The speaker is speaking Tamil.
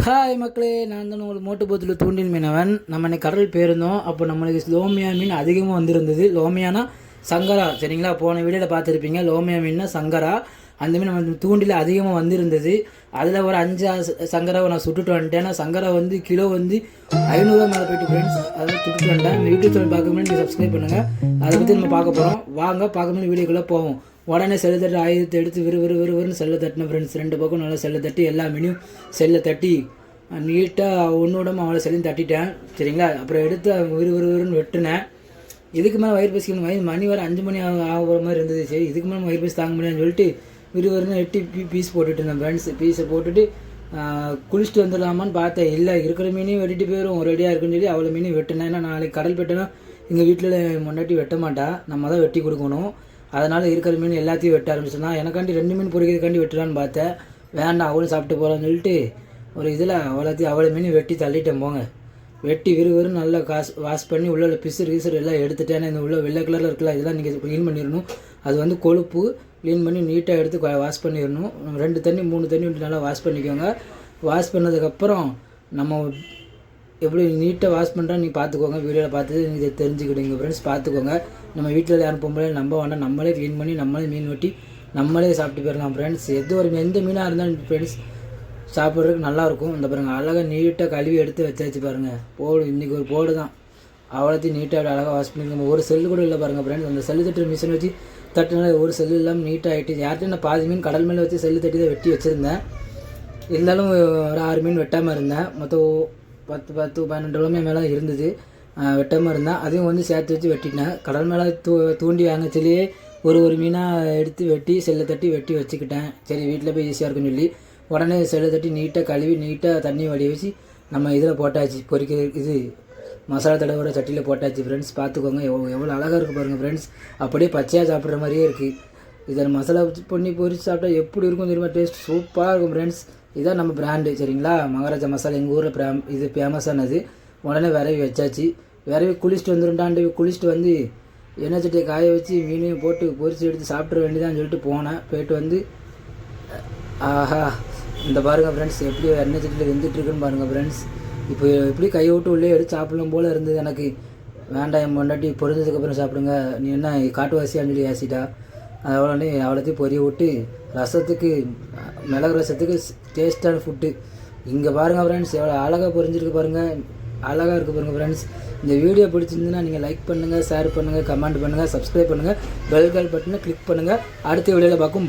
ஹாய் மக்களே, நான் தான் உங்களுக்கு மோட்டு போத்தில் தூண்டில் மீனவன். நம்ம இன்னைக்கு கடல் போயிருந்தோம். அப்போ நம்மளுக்கு லோமியா மீன் அதிகமாக வந்திருந்தது. லோமியானா சங்கரா, சரிங்களா? போன வீடியோவில் பார்த்துருப்பீங்க. லோமியா மீன்னா சங்கரா, அந்த மீன் நம்ம தூண்டில் அதிகமாக வந்திருந்தது. அதில் ஒரு 5 சங்கராவை நான் சுட்டுட்டு வந்துட்டேன். ஏன்னா சங்கரா வந்து கிலோ வந்து 500 மேலே போயிட்டு ஃப்ரெண்ட்ஸ், அதெல்லாம் சுட்டுட்டு வந்துட்டேன். யூடியூப் சேனல் பார்க்க நீங்கள் சப்ஸ்கிரைப் பண்ணுங்கள். அதை பற்றி நம்ம பார்க்க போகிறோம். வாங்க பார்க்க வீடியோக்குள்ளே போவோம். உடனே செல்லு தட்டி ஆயுதத்தை எடுத்து விறுவிறுன்னு செல்லை தட்டின ஃப்ரெண்ட்ஸ். 2 பக்கம் நல்லா செல்லை தட்டி எல்லா மீனையும் செல்லை தட்டி நீட்டாக ஒன்றுவிடாமல் அவளை செல்லையும் தட்டிட்டேன், சரிங்களா? அப்புறம் எடுத்து விறுவிறுன்னு வெட்டினேன். இதுக்கு மேலே வயிறு பசிக்கணும், மணி வர 5 மணி ஆகிற மாதிரி இருந்தது. சரி, இதுக்கு மேலே வயிறு பசி தாங்க முடியாதுன்னு சொல்லிட்டு விறுவிறுன்னு வெட்டி பீஸ் போட்டுட்டு இருந்தேன் ஃப்ரெண்ட்ஸ். பீஸை போட்டுட்டு குளிச்சுட்டு வந்துடலாமான்னு பார்த்தேன். இல்லை, இருக்கிற மீனையும் வெட்டிட்டு போயிடும், ரெடியாக இருக்குன்னு சொல்லி அவ்வளோ மீனையும் வெட்டினேன். ஏன்னா நாளைக்கு கடல் வெட்டினா எங்கள் வீட்டில் முன்னாடி வெட்ட மாட்டா, நம்ம தான் வெட்டி கொடுக்கணும். அதனால் இருக்கிற மீன் எல்லாத்தையும் வெட்ட ஆரம்பிச்சோன்னா எனக்காண்டி 2 மீன் பொறிக்கிறதுக்காண்டி வெட்டுறான்னு பார்த்தேன். வேண்டாம், அவளும் சாப்பிட்டு போகலான்னு சொல்லிட்டு ஒரு இதில் அவ்வளோ மீன் வெட்டி தள்ளிட்டேன். போங்க, வெட்டி விறுவிறுன்னு நல்லா வாஷ் பண்ணி உள்ள பிசுறு எல்லாம் எடுத்துட்டேன். இந்த உள்ள வெள்ளை கலரில் இருக்கலாம், இதெல்லாம் நீங்கள் க்ளீன் பண்ணிடணும். அது வந்து கொழுப்பு, க்ளீன் பண்ணி நீட்டாக எடுத்து வாஷ் பண்ணிடணும். 2 தண்ணி 3 தண்ணி விட்டு நல்லா வாஷ் பண்ணிக்கோங்க. வாஷ் பண்ணதுக்கப்புறம் நம்ம எப்படி நீட்டாக வாஷ் பண்ணுறோம் நீங்கள் பார்த்துக்கோங்க. வீடியோவில் பார்த்து நீங்கள் தெரிஞ்சுக்கிடுங்க ஃப்ரெண்ட்ஸ், பார்த்துக்கோங்க. நம்ம வீட்டில் யாரும் பொம்பளை நம்ப வேண்டாம், நம்மளே க்ளீன் பண்ணி நம்மளே மீன் வெட்டி நம்மளே சாப்பிட்டு போயிடலாம் ஃப்ரெண்ட்ஸ். எந்த மீனாக இருந்தாலும் ஃப்ரெண்ட்ஸ் சாப்பிட்றதுக்கு நல்லாயிருக்கும். இந்த பாருங்கள், அழகாக நீட்டாக கழுவி எடுத்து வச்சாச்சு பாருங்கள். போடு, இன்றைக்கி ஒரு போடு தான், அவ்வளோத்தையும் நீட்டாக அழகாக வாஷ் பண்ணிக்கோங்க. ஒரு செல்லு கூட இல்லை பாருங்கள் ஃப்ரெண்ட்ஸ். அந்த செல்லு தட்டுற மிஷின் வச்சு தட்டுனால ஒரு செல்லு இல்லாமல் நீட்டாக ஆகிட்டு. யார்கிட்ட நான் பாதி மீன் கடல் மேலே வச்சு செல்லு தட்டி தான் வெட்டி வச்சுருந்தேன். இருந்தாலும் ஒரு 6 மீன் வெட்டாமல் இருந்தேன். மொத்தம் 10-12 கிலோமே மேலே இருந்தது வெட்டாமல் இருந்தேன். அதையும் வந்து சேர்த்து வச்சு வெட்டிட்டேன். கடல் மேலே தூண்டி வாங்கச்சிலேயே ஒரு மீனாக எடுத்து வெட்டி செல்லை தட்டி வெட்டி வச்சுக்கிட்டேன். சரி, வீட்டில் போய் ஈஸியாக இருக்குன்னு சொல்லி உடனே செல்லை தட்டி நீட்டாக கழுவி நீட்டாக தண்ணி வடி வச்சு நம்ம இதில் போட்டாச்சு. இது மசாலா தடவோட சட்டியில் போட்டாச்சு ஃப்ரெண்ட்ஸ். பார்த்துக்கோங்க, எவ்வளோ அழகாக இருக்குது பாருங்கள் ஃப்ரெண்ட்ஸ். அப்படியே பச்சையாக சாப்பிட்ற மாதிரியே இருக்குது. இதில் மசாலா பண்ணி பொரிச்சு சாப்பிட்டா எப்படி இருக்கும் தெரியுமா? டேஸ்ட் சூப்பராக இருக்கும் ஃப்ரெண்ட்ஸ். இதான் நம்ம பிராண்டு, சரிங்களா? மகாராஜா மசாலா எங்கள் ஊரில் இது ஃபேமஸானது. உடனே விரவி வச்சாச்சு. விரவி குளிச்சுட்டு வந்துருண்டாண்டு குளிச்சுட்டு வந்து எண்ணெய் சட்டியை காய வச்சு மீனையும் போட்டு பொரிச்சு எடுத்து சாப்பிட்ற வேண்டியதான்னு சொல்லிட்டு போனேன். போயிட்டு வந்து ஆஹா, இந்த பாருங்கள் ஃப்ரெண்ட்ஸ், எப்படி எண்ணெய் சட்டியில் வெந்துட்டுருக்குன்னு பாருங்கள் ஃப்ரெண்ட்ஸ். இப்போ எப்படி கையை விட்டு உள்ளே எடுத்து சாப்பிடலாம் போல் இருந்தது எனக்கு. வேண்டாம், என் முன்னாடி பொரிஞ்சதுக்கப்புறம் சாப்பிடுங்க, நீ என்ன காட்டுவாசியான்னு சொல்லி ஏசிட்டா. அதோடனே அவ்வளோத்தையும் பொரிய விட்டு ரசத்துக்கு, மிளகு ரசத்துக்கு டேஸ்டான ஃபுட்டு. இங்கே பாருங்கள் ஃப்ரெண்ட்ஸ், எவ்வளோ அழகாக பொரிஞ்சிருக்கு பாருங்கள், அழகாக இருக்குது பாருங்கள் ஃப்ரெண்ட்ஸ். இந்த வீடியோ பிடிச்சிருந்துன்னா நீங்கள் லைக் பண்ணுங்கள், ஷேர் பண்ணுங்கள், கமெண்ட் பண்ணுங்கள், சப்ஸ்கிரைப் பண்ணுங்கள், பெல் பட்டனை கிளிக் பண்ணுங்கள். அடுத்த வீடியோவில் பார்க்கும்.